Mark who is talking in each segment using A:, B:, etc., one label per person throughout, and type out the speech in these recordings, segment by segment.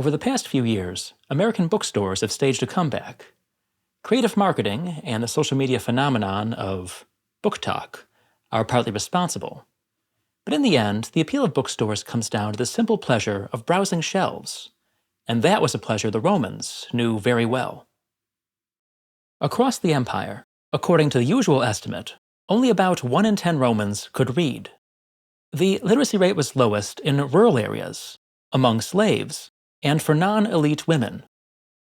A: Over the past few years, American bookstores have staged a comeback. Creative marketing and the social media phenomenon of book talk are partly responsible. But in the end, the appeal of bookstores comes down to the simple pleasure of browsing shelves, and that was a pleasure the Romans knew very well. Across the empire, according to the usual estimate, only about 1 in 10 Romans could read. The literacy rate was lowest in rural areas, among slaves, and for non-elite women.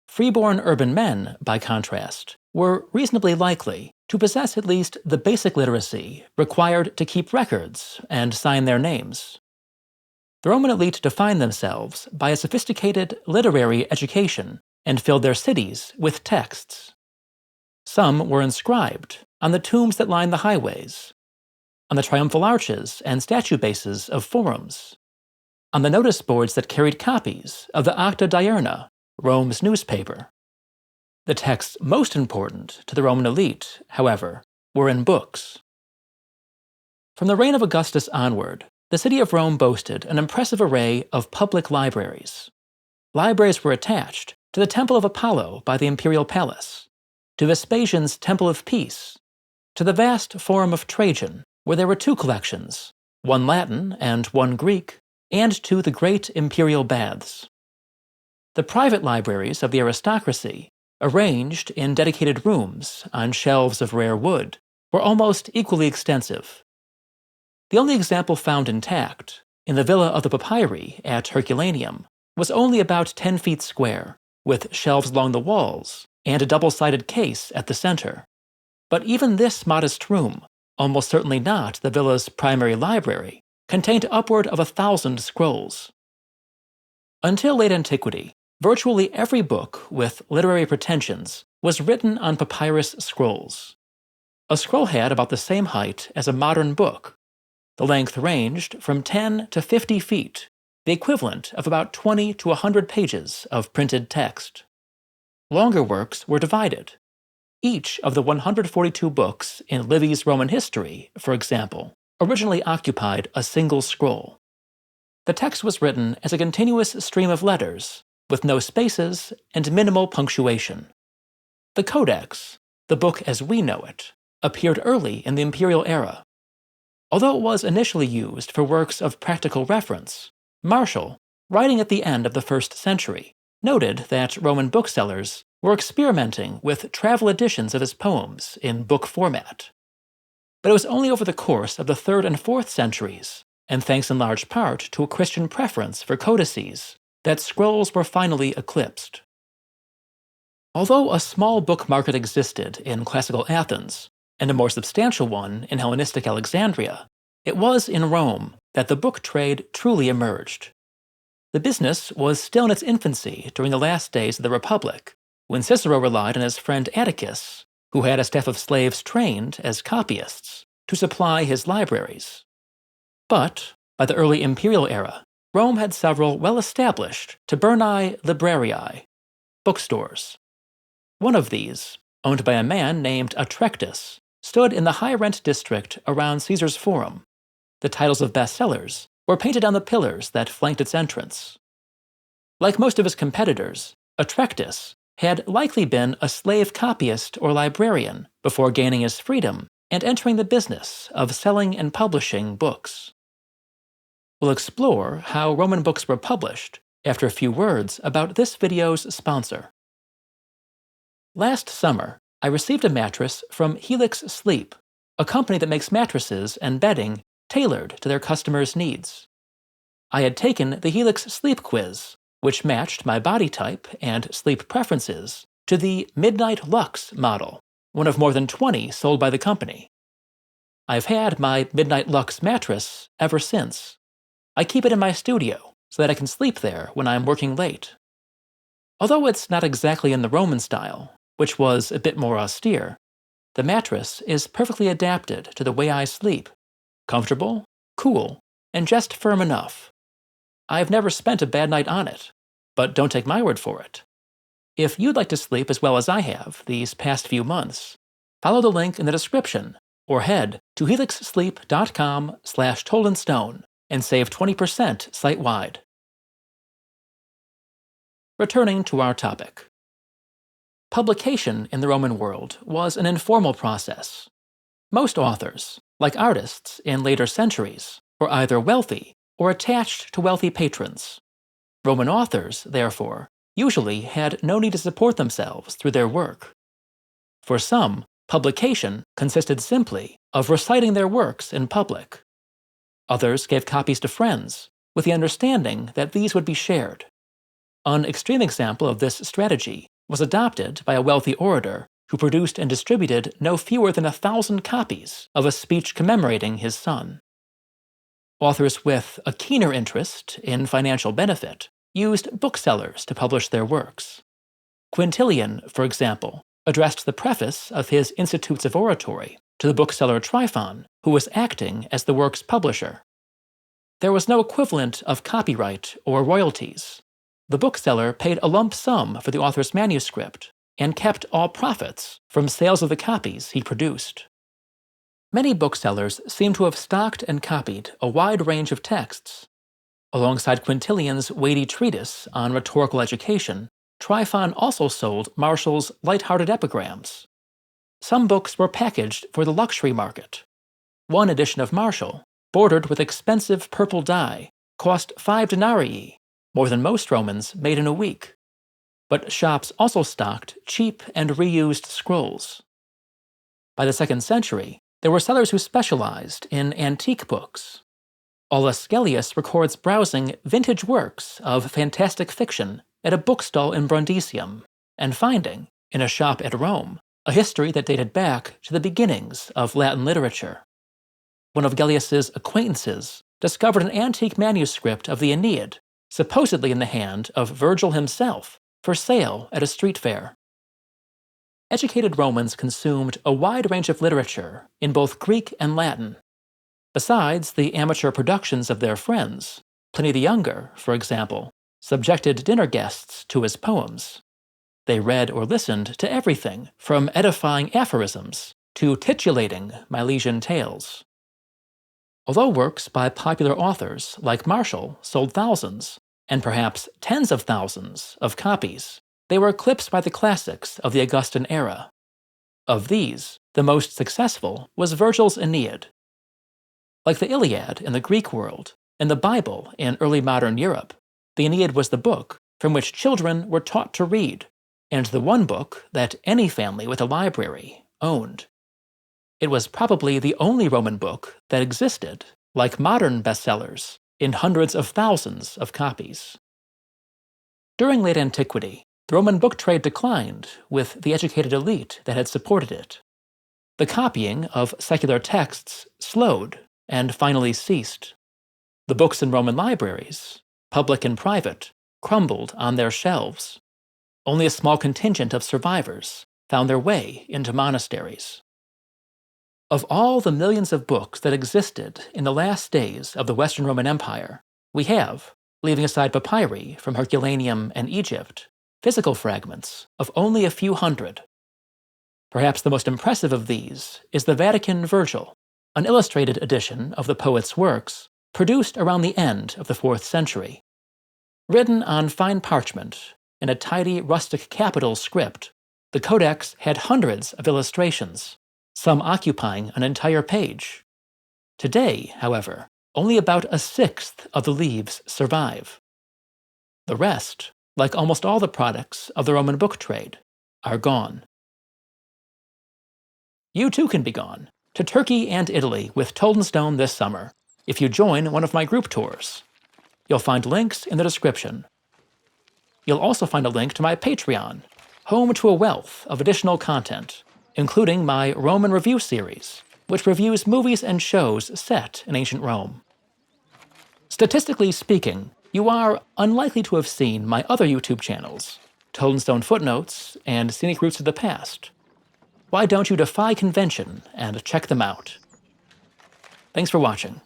A: Freeborn urban men, by contrast, were reasonably likely to possess at least the basic literacy required to keep records and sign their names. The Roman elite defined themselves by a sophisticated literary education and filled their cities with texts. Some were inscribed on the tombs that lined the highways, on the triumphal arches and statue bases of forums, on the notice boards that carried copies of the Acta Diurna, Rome's newspaper. The texts most important to the Roman elite, however, were in books. From the reign of Augustus onward, the city of Rome boasted an impressive array of public libraries. Libraries were attached to the Temple of Apollo by the imperial palace, to Vespasian's Temple of Peace, to the vast Forum of Trajan, where there were 2 collections, one Latin and one Greek, and to the great imperial baths. The private libraries of the aristocracy, arranged in dedicated rooms on shelves of rare wood, were almost equally extensive. The only example found intact, in the Villa of the Papyri at Herculaneum, was only about 10 feet square, with shelves along the walls and a double-sided case at the center. But even this modest room, almost certainly not the villa's primary library, contained upward of 1,000 scrolls. Until late antiquity, virtually every book with literary pretensions was written on papyrus scrolls. A scroll had about the same height as a modern book. The length ranged from 10 to 50 feet, the equivalent of about 20 to 100 pages of printed text. Longer works were divided. Each of the 142 books in Livy's Roman history, for example, originally occupied a single scroll. The text was written as a continuous stream of letters, with no spaces and minimal punctuation. The Codex, the book as we know it, appeared early in the imperial era. Although it was initially used for works of practical reference, Martial, writing at the end of the 1st century, noted that Roman booksellers were experimenting with travel editions of his poems in book format. But it was only over the course of the 3rd and 4th centuries, and thanks in large part to a Christian preference for codices, that scrolls were finally eclipsed. Although a small book market existed in classical Athens, and a more substantial one in Hellenistic Alexandria, it was in Rome that the book trade truly emerged. The business was still in its infancy during the last days of the Republic, when Cicero relied on his friend Atticus, who had a staff of slaves trained as copyists, to supply his libraries. But, by the early imperial era, Rome had several well-established tabernae librariae, bookstores. One of these, owned by a man named Atrectus, stood in the high-rent district around Caesar's Forum. The titles of bestsellers were painted on the pillars that flanked its entrance. Like most of his competitors, Atrectus had likely been a slave copyist or librarian before gaining his freedom and entering the business of selling and publishing books. We'll explore how Roman books were published after a few words about this video's sponsor. Last summer, I received a mattress from Helix Sleep, a company that makes mattresses and bedding tailored to their customers' needs. I had taken the Helix Sleep Quiz, which matched my body type and sleep preferences to the Midnight Lux model, one of more than 20 sold by the company. I've had my Midnight Lux mattress ever since. I keep it in my studio so that I can sleep there when I'm working late. Although it's not exactly in the Roman style, which was a bit more austere, the mattress is perfectly adapted to the way I sleep, comfortable, cool, and just firm enough. I've never spent a bad night on it, but don't take my word for it. If you'd like to sleep as well as I have these past few months, follow the link in the description or head to helixsleep.com/toldandstone and save 20% site-wide. Returning to our topic. Publication in the Roman world was an informal process. Most authors, like artists in later centuries, were either wealthy or attached to wealthy patrons. Roman authors, therefore, usually had no need to support themselves through their work. For some, publication consisted simply of reciting their works in public. Others gave copies to friends, with the understanding that these would be shared. An extreme example of this strategy was adopted by a wealthy orator who produced and distributed no fewer than 1,000 copies of a speech commemorating his son. Authors with a keener interest in financial benefit used booksellers to publish their works. Quintilian, for example, addressed the preface of his Institutes of Oratory to the bookseller Tryphon, who was acting as the work's publisher. There was no equivalent of copyright or royalties. The bookseller paid a lump sum for the author's manuscript and kept all profits from sales of the copies he produced. Many booksellers seem to have stocked and copied a wide range of texts. Alongside Quintilian's weighty treatise on rhetorical education, Tryphon also sold Martial's light-hearted epigrams. Some books were packaged for the luxury market. One edition of Martial, bordered with expensive purple dye, cost 5 denarii, more than most Romans made in a week. But shops also stocked cheap and reused scrolls. By the 2nd century, there were sellers who specialized in antique books. Aulus Gellius records browsing vintage works of fantastic fiction at a bookstall in Brundisium, and finding, in a shop at Rome, a history that dated back to the beginnings of Latin literature. One of Gellius's acquaintances discovered an antique manuscript of the Aeneid, supposedly in the hand of Virgil himself, for sale at a street fair. Educated Romans consumed a wide range of literature in both Greek and Latin. Besides the amateur productions of their friends, Pliny the Younger, for example, subjected dinner guests to his poems. They read or listened to everything from edifying aphorisms to titulating Milesian tales. Although works by popular authors like Martial sold thousands, and perhaps tens of thousands, of copies, they were eclipsed by the classics of the Augustan era. Of these, the most successful was Virgil's Aeneid. Like the Iliad in the Greek world and the Bible in early modern Europe, the Aeneid was the book from which children were taught to read, and the one book that any family with a library owned. It was probably the only Roman book that existed, like modern bestsellers, in hundreds of thousands of copies. During late antiquity, the Roman book trade declined with the educated elite that had supported it. The copying of secular texts slowed and finally ceased. The books in Roman libraries, public and private, crumbled on their shelves. Only a small contingent of survivors found their way into monasteries. Of all the millions of books that existed in the last days of the Western Roman Empire, we have, leaving aside papyri from Herculaneum and Egypt, physical fragments of only a few hundred. Perhaps the most impressive of these is the Vatican Virgil, an illustrated edition of the poet's works produced around the end of the 4th century. Written on fine parchment in a tidy rustic capital script, the codex had hundreds of illustrations, some occupying an entire page. Today, however, only about a sixth of the leaves survive. The rest, like almost all the products of the Roman book trade, are gone. You too can be gone, to Turkey and Italy with Toldstone this summer, if you join one of my group tours. You'll find links in the description. You'll also find a link to my Patreon, home to a wealth of additional content, including my Roman Review series, which reviews movies and shows set in ancient Rome. Statistically speaking, you are unlikely to have seen my other YouTube channels, Toldstone Footnotes and Scenic Routes of the Past. Why don't you defy convention and check them out? Thanks for watching.